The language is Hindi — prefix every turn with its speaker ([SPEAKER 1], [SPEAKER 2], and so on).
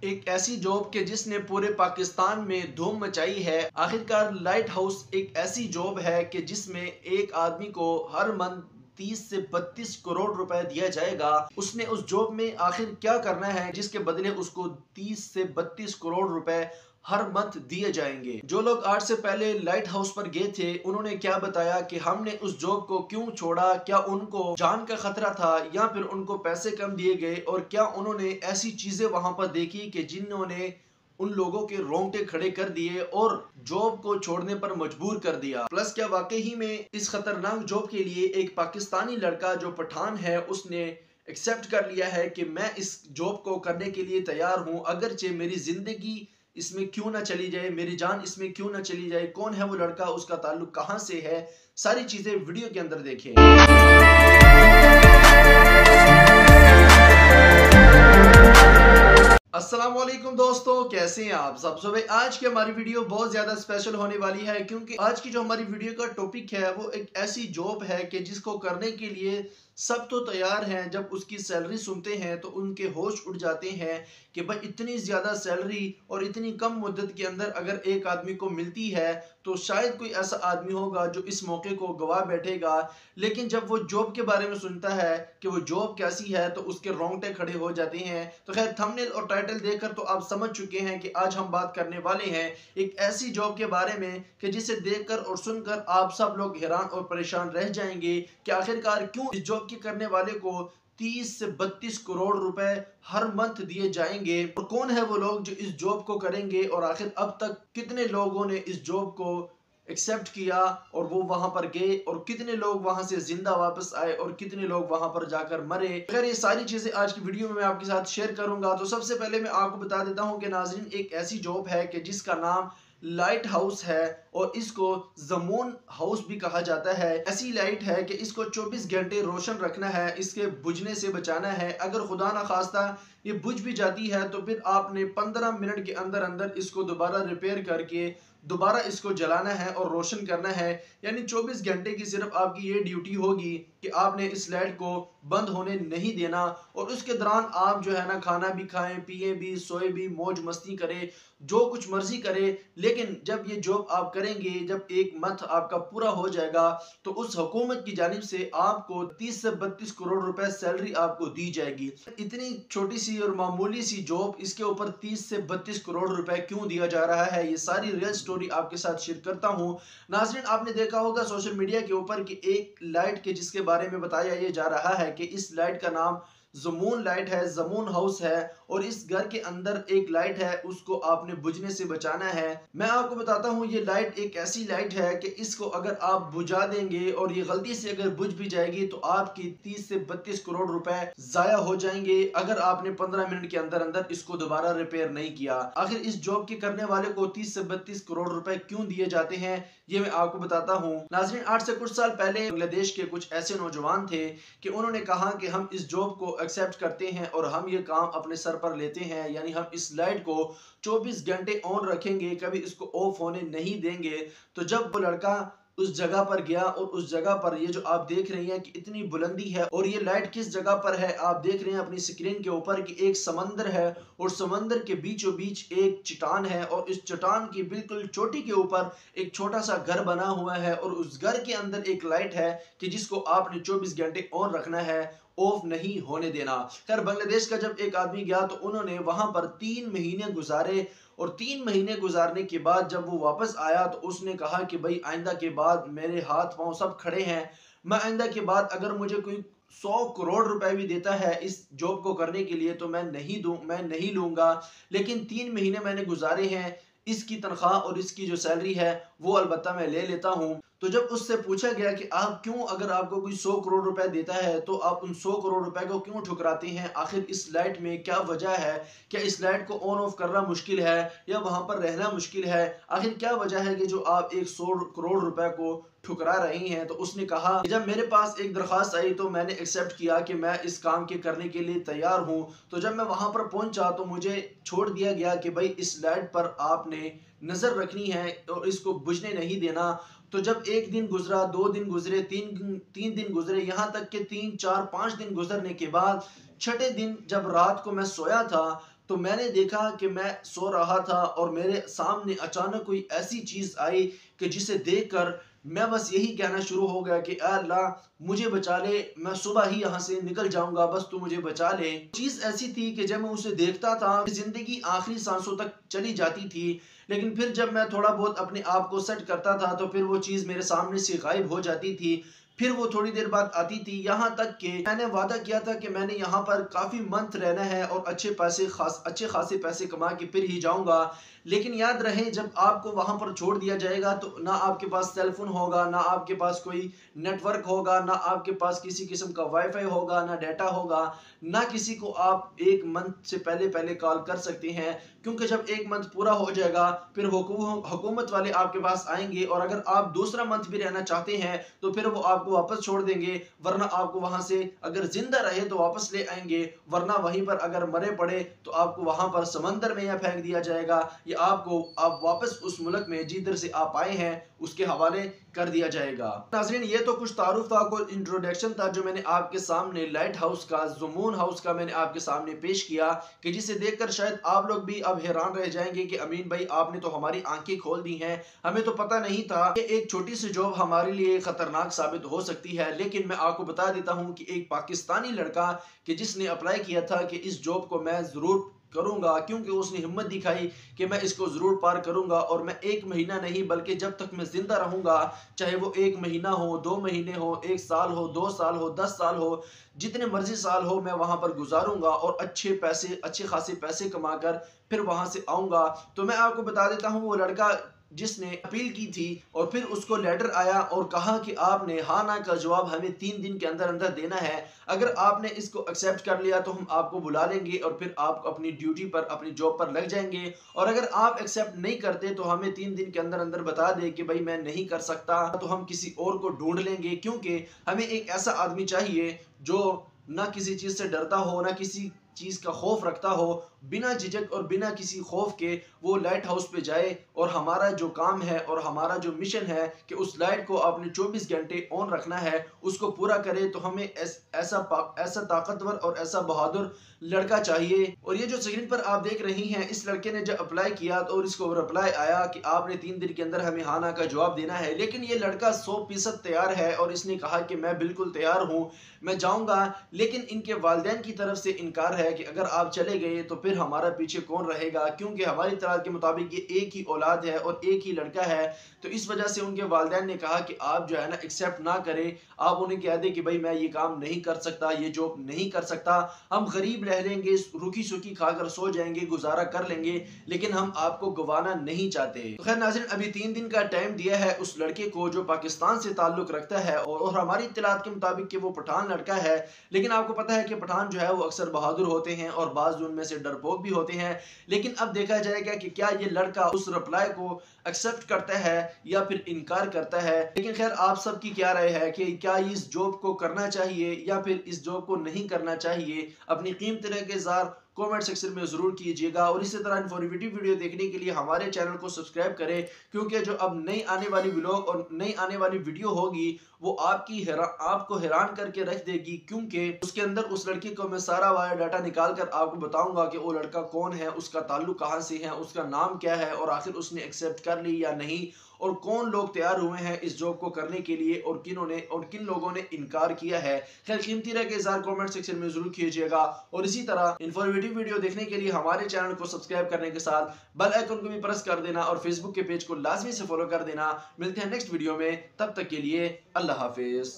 [SPEAKER 1] एक ऐसी जॉब के जिसने पूरे पाकिस्तान में धूम मचाई है। आखिरकार लाइट हाउस एक ऐसी जॉब है कि जिसमें एक आदमी को हर मंथ 30 से 32 करोड़ रुपए दिया जाएगा। उसने उस जॉब में आखिर क्या करना है जिसके बदले उसको 30 से 32 करोड़ रुपए हर मंथ दिए जाएंगे। जो लोग आज से पहले लाइट हाउस पर गए थे उन्होंने क्या बताया कि हमने उस जॉब को क्यों छोड़ा, क्या उनको जान का खतरा था या फिर उनको पैसे कम दिए गए, और क्या उन्होंने ऐसी चीजें वहां पर देखी कि जिन्होंने उन लोगों के रोंगटे खड़े कर दिए और जॉब को छोड़ने पर मजबूर कर दिया। प्लस क्या वाकई ही में इस खतरनाक जॉब के लिए एक पाकिस्तानी लड़का जो पठान है उसने एक्सेप्ट कर लिया है कि मैं इस जॉब को करने के लिए तैयार हूं, अगरचे मेरी जिंदगी इसमें क्यों ना चली जाए, मेरी जान इसमें क्यों ना चली जाए। कौन है वो लड़का, उसका ताल्लुक कहां से है, सारी चीजें वीडियो के अंदर देखें। अस्सलाम वालेकुम दोस्तों, कैसे हैं आप सब। भाई आज की हमारी वीडियो बहुत ज्यादा स्पेशल होने वाली है क्योंकि आज की जो हमारी वीडियो का टॉपिक है वो एक ऐसी जॉब है कि जिसको करने के लिए सब तो तैयार हैं। जब उसकी सैलरी सुनते हैं तो उनके होश उड़ जाते हैं कि भाई इतनी ज्यादा सैलरी और इतनी कम मुद्दत के अंदर अगर एक आदमी को मिलती है तो शायद कोई ऐसा आदमी होगा जो इस मौके को गवा बैठेगा। लेकिन जब वो जॉब के बारे में सुनता है कि वो जॉब कैसी है तो उसके रोंगटे खड़े हो जाते हैं। तो खैर थंबनेल और टाइटल देखकर तो आप समझ चुके हैं कि आज हम बात करने वाले हैं एक ऐसी जॉब के बारे में कि जिसे देखकर और सुनकर आप सब लोग हैरान और परेशान रह जाएंगे कि आखिरकार क्यों इस जॉब के करने वाले को 30 से 32 करोड़ रुपए हर मंथ दिए जाएंगे, और कौन है वो लोग जो इस जॉब को करेंगे, और आखिर अब तक कितने लोगों ने इस जॉब को एक्सेप्ट किया और वो वहां पर गए, और कितने लोग वहां से जिंदा वापस आए और कितने लोग वहां पर जाकर मरे। अगर ये सारी चीजें आज की वीडियो में मैं आपके साथ शेयर करूंगा। तो सबसे पहले मैं आपको बता देता हूं कि नाजरीन एक ऐसी जॉब है कि जिसका नाम लाइट हाउस है और इसको जमून हाउस भी कहा जाता है। ऐसी लाइट है कि इसको 24 घंटे रोशन रखना है, इसके बुझने से बचाना है। अगर खुदा ना खास्ता ये बुझ भी जाती है तो फिर आपने 15 मिनट के अंदर अंदर इसको दोबारा रिपेयर करके दोबारा इसको जलाना है और रोशन करना है। यानी 24 घंटे की सिर्फ आपकी ये ड्यूटी होगी कि आपने इस लाइट को बंद होने नहीं देना, और उसके दौरान आप जो है ना खाना भी खाएं, पिए भी, सोए भी, मौज मस्ती करें, जो कुछ मर्जी करें। लेकिन जब ये जॉब आप करेंगे, जब एक मंथ आपका पूरा हो जाएगा तो उस हुकूमत की जानिब से आपको 30 से 32 करोड़ रुपए सैलरी आपको दी जाएगी। इतनी छोटी सी और मामूली सी जॉब, इसके ऊपर 30 से 32 करोड़ रुपए क्यों दिया जा रहा है, ये सारी रियल स्टोरी आपके साथ शेयर करता हूं। नाज़रीन आपने देखा होगा सोशल मीडिया के ऊपर कि एक लाइट के जिसके बारे में बताया ये जा रहा है कि इस लाइट का नाम जमून लाइट है, जमून हाउस है, और इस घर के अंदर एक लाइट है उसको आपने बुझने से बचाना है। मैं आपको बताता हूँ ये लाइट एक ऐसी लाइट है कि इसको अगर आप बुझा देंगे और ये गलती से अगर बुझ भी जाएगी तो आपकी 30 से 32 करोड़ रुपए जाया हो जाएंगे अगर आपने 15 मिनट के अंदर अंदर इसको दोबारा रिपेयर नहीं किया। आखिर इस जॉब के करने वाले को 30 से 32 करोड़ रुपए क्यों दिए जाते हैं ये मैं आपको बताता हूँ। नाज़रीन आज से कुछ साल पहले बांग्लादेश के कुछ ऐसे नौजवान थे कि उन्होंने कहा कि हम इस जॉब को एक्सेप्ट करते हैं और हम ये काम अपने सर पर लेते हैं, यानी हम इस लाइट को 24 घंटे ऑन रखेंगे, कभी इसको ऑफ होने नहीं देंगे। तो जब वो लड़का उस जगह पर गया और उस जगह पर ये जो आप देख रहे हैं कि इतनी बुलंदी है, और ये लाइट किस जगह पर है आप देख रहे हैं अपनी स्क्रीन के ऊपर कि एक समंदर है और समंदर के बीचों बीच एक चट्टान है, और इस चट्टान की बिल्कुल चोटी के ऊपर एक छोटा सा घर बना हुआ है, और उस घर के अंदर एक लाइट है कि जिसको आपने 24 घंटे ऑन रखना है, ऑफ नहीं होने देना। खैर बांग्लादेश का जब एक आदमी गया तो उन्होंने वहां पर 3 महीने गुजारे, और 3 महीने गुजारने के बाद जब वो वापस आया तो उसने कहा कि भाई आइंदा के बाद मेरे हाथ पांव सब खड़े हैं, मैं आइंदा के बाद अगर मुझे कोई 100 करोड़ रुपए भी देता है इस जॉब को करने के लिए तो मैं नहीं लूंगा। लेकिन 3 महीने मैंने गुजारे हैं, इसकी तनख्वाह और इसकी जो सैलरी है वो अलबत्ता मैं ले लेता हूं। तो जब उससे पूछा गया कि आप क्यों, अगर आपको कोई 100 करोड़ रुपए देता है तो आप उन 100 करोड़ रुपए को क्यों ठुकराते हैं, आखिर इस लाइट में क्या वजह है, क्या इस लाइट को ऑन ऑफ करना मुश्किल है या वहां पर रहना मुश्किल है, आखिर क्या वजह है कि जो आप एक 100 करोड़ रुपए को ठुकरा रही हैं। तो उसने कहा कि जब मेरे पास एक दरख्वास्त आई तो मैंने एक्सेप्ट किया कि मैं इस काम के करने के लिए तैयार हूं। तो जब मैं वहां पर पहुंचा तो मुझे छोड़ दिया गया कि भाई इस लाइट पर आपने नजर रखनी है और इसको बुझने नहीं देना। तो जब एक दिन गुजरा, 2 दिन गुजरे, तीन दिन गुजरे, यहाँ तक के 3, 4, 5 दिन गुजरने के बाद छठे दिन जब रात को मैं सोया था तो मैंने देखा कि मैं सो रहा था और मेरे सामने अचानक कोई ऐसी चीज़ आई कि जिसे देखकर मैं बस यही कहना शुरू हो गया कि अल्लाह मुझे बचा ले, मैं सुबह ही यहाँ से निकल जाऊंगा, बस तू मुझे बचा ले। चीज़ ऐसी थी कि जब मैं उसे देखता था जिंदगी आखिरी सांसों तक चली जाती थी, लेकिन फिर जब मैं थोड़ा बहुत अपने आप को सेट करता था तो फिर वो चीज़ मेरे सामने से गायब हो जाती थी, फिर वो थोड़ी देर बाद आती थी। यहाँ तक कि मैंने वादा किया था कि मैंने यहाँ पर काफ़ी मंथ रहना है और अच्छे खासे पैसे कमा के फिर ही जाऊँगा। लेकिन याद रहे, जब आपको वहाँ पर छोड़ दिया जाएगा तो ना आपके पास सेलफोन होगा, ना आपके पास कोई नेटवर्क होगा, ना आपके पास किसी किस्म का वाईफाई होगा, ना डाटा होगा, ना किसी को आप एक मंथ से पहले कॉल कर सकते हैं, क्योंकि जब एक मंथ पूरा हो जाएगा फिर हुकूमत वाले आपके पास आएंगे और अगर आप दूसरा मंथ भी रहना चाहते हैं तो फिर वो आपको वापस छोड़ देंगे, वरना आपको वहां से अगर जिंदा रहे तो वापस ले आएंगे, वरना वहीं पर अगर मरे पड़े तो आपको वहां पर समंदर में या फेंक दिया जाएगा या आप वापस उस मुल्क में जिधर से आप आए हैं उसके हवाले कर दिया जाएगा। नाज़रीन, ये तो कुछ तारुफ था, कोई इंट्रोडक्शन था जो मैंने आपके सामने लाइट हाउस का, ज़ुमून हाउस का मैंने आपके सामने पेश किया कि जिसे देखकर शायद आप लोग भी अब हैरान रह जाएंगे कि अमीन भाई आपने तो हमारी आंखें खोल दी हैं, हमें तो पता नहीं था कि एक छोटी सी जॉब हमारे लिए खतरनाक साबित हो सकती है। लेकिन मैं आपको बता देता हूँ कि एक पाकिस्तानी लड़का कि जिसने अप्लाई किया था कि इस जॉब को मैं ज़रूर करूंगा, क्योंकि उसने हिम्मत दिखाई कि मैं इसको ज़रूर पार करूंगा और मैं 1 महीना नहीं बल्कि जब तक मैं ज़िंदा रहूंगा, चाहे वो 1 महीना हो, 2 महीने हो, 1 साल हो, 2 साल हो, 10 साल हो, जितने मर्जी साल हो, मैं वहां पर गुजारूंगा और अच्छे खासे पैसे कमाकर फिर वहां से आऊंगा। तो मैं आपको बता देता हूँ, वो लड़का जिसने अपील की थी और फिर उसको लेटर आया और कहा कि आपने हाँ ना का जवाब हमें 3 दिन के अंदर अंदर देना है, अगर आपने इसको एक्सेप्ट कर लिया तो हम आपको बुला लेंगे और फिर आप अपनी ड्यूटी पर, अपनी जॉब पर लग जाएंगे, और अगर आप एक्सेप्ट नहीं करते तो हमें 3 दिन के अंदर अंदर बता दे कि भाई मैं नहीं कर सकता, तो हम किसी और को ढूंढ लेंगे, क्योंकि हमें एक ऐसा आदमी चाहिए जो ना किसी चीज़ से डरता हो, ना किसी चीज़ का खौफ रखता हो, बिना झिझक और बिना किसी खौफ के वो लाइट हाउस पे जाए और हमारा जो काम है और हमारा जो मिशन है कि उस लाइट को आपने 24 घंटे ऑन रखना है, उसको पूरा करे। तो हमें ऐसा ताकतवर और ऐसा बहादुर लड़का चाहिए। और ये जो स्क्रीन पर आप देख रही हैं, इस लड़के ने जब अप्लाई किया और इसको रिप्लाई आया कि आपने 3 दिन के अंदर हमें हाँ ना का जवाब देना है, लेकिन ये लड़का 100% तैयार है और इसने कहा कि मैं बिल्कुल तैयार हूँ, मैं जाऊँगा। लेकिन इनके वालिदैन की तरफ से इनकार है कि अगर आप चले गए तो फिर हमारा पीछे कौन रहेगा, क्योंकि हमारी इत्तलात के मुताबिक ये एक ही औलाद है और एक ही लड़का है। तो इस वजह से उनके वालिदैन ने कहा कि आप जो है ना एक्सेप्ट ना करें, आप उन्हें कह दें कि भाई मैं ये काम नहीं कर सकता, ये जॉब नहीं कर सकता, हम गरीब रह लेंगे, रूखी सूखी खाकर सो जाएंगे, गुजारा कर लेंगे, लेकिन हम आपको गवाना नहीं चाहते। तो खैर नाज़रीन, अभी 3 दिन का टाइम दिया है उस लड़के को जो पाकिस्तान से ताल्लुक रखता है और हमारी इत्तलात के मुताबिक कि वो पठान लड़का है। लेकिन आपको पता है कि पठान जो है वो अक्सर बहादुर होते हैं और बाज़ उनमें से डरपोक भी होते हैं। लेकिन अब देखा जाएगा कि क्या ये लड़का उस रिप्लाई को एक्सेप्ट करता है या फिर इनकार करता है। लेकिन खैर आप सबकी क्या राय है कि क्या इस जॉब को करना चाहिए या फिर इस जॉब को नहीं करना चाहिए? अपनी कीमती राय के इज़हार कमेंट सेक्शन में जरूर कीजिएगा और इसी तरह इन्फॉर्मेटिव वीडियो देखने के लिए हमारे चैनल को सब्सक्राइब करें, क्योंकि जो अब नई आने वाली व्लॉग और नई आने वाली वीडियो होगी वो आपको हैरान करके रख देगी, क्योंकि उसके अंदर उस लड़के को मैं सारा बायोडाटा निकाल कर आपको बताऊंगा कि वो लड़का कौन है, उसका ताल्लुक कहाँ से है, उसका नाम क्या है और आखिर उसने एक्सेप्ट कर ली या नहीं, और कौन लोग तैयार हुए हैं इस जॉब को करने के लिए और किन लोगों ने इनकार किया है। खैर कीमती राय के इज़हार कमेंट सेक्शन में जरूर कीजिएगा और इसी तरह इन्फॉर्मेटिव वीडियो देखने के लिए हमारे चैनल को सब्सक्राइब करने के साथ बेल आइकन को भी प्रेस कर देना और फेसबुक के पेज को लाजमी से फॉलो कर देना। मिलते हैं नेक्स्ट वीडियो में, तब तक के लिए अल्लाह हाफिज।